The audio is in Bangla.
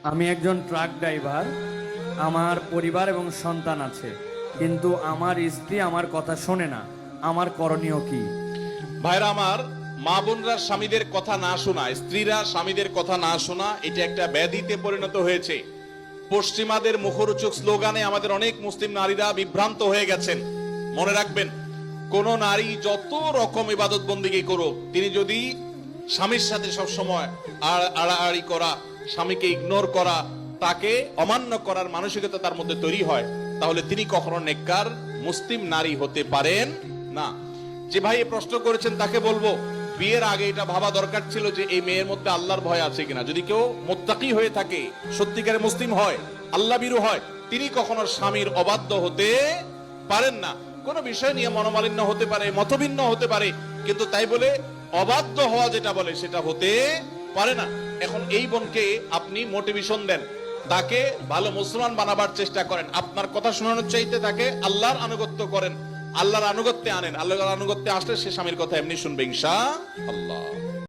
আমি একজন ট্রাক ড্রাইভার। আমার পরিবার এবং সন্তান আছে, কিন্তু আমার স্ত্রী আমার কথা শোনে না। আমার করণীয় কি? ভাইরা আমার, মা বোনরা স্বামীদের কথা না শোনা, স্ত্রীরা স্বামীদের কথা না শোনা, এটা একটা ব্যাধিতে পরিণত হয়েছে। পশ্চিমাদের মুখরোচক স্লোগানে আমাদের অনেক মুসলিম নারীরা বিভ্রান্ত হয়ে গেছেন। মনে রাখবেন, কোন নারী যত রকম ইবাদত বন্দিগি করুক, তিনি যদি স্বামীর সাথে সবসময় আড়াআড়ি করা, স্বামীকে ইগনোর করা, তাকে অমান্য করার মানসিকতা তার মধ্যে তৈরি হয়, তাহলে তিনি কখনো নেককার মুসলিম নারী হতে পারেন না। যে ভাই এই প্রশ্ন করেছেন তাকে বলবো, বিয়ের আগে এটা ভাবা দরকার ছিল যে এই মেয়ের মধ্যে আল্লাহর ভয় আছে কিনা। যদি কেউ মুত্তাকি হয়ে থাকে, সত্যিকারে মুসলিম হয়, আল্লাহ ভীরু হয়, তিনি কখনো স্বামীর অবাধ্য হতে পারেন না। কোন বিষয় নিয়ে মনোমালিন্য হতে পারে, মতভিন্ন হতে পারে, কিন্তু তাই বলে অবাধ্য হওয়া যেটা বলে সেটা হতে পারে না। এখন এই বোনকে আপনি মোটিভেশন দেন, তাকে ভালো মুসলমান বানাবার চেষ্টা করেন। আপনার কথা শোনানোর চাইতে তাকে আল্লাহর আনুগত্য করেন, আল্লাহর আনুগত্যে আনেন। আল্লাহর আনুগত্যে আসলে সে স্বামীর কথা এমনি শুনবে ইনশাআল্লাহ।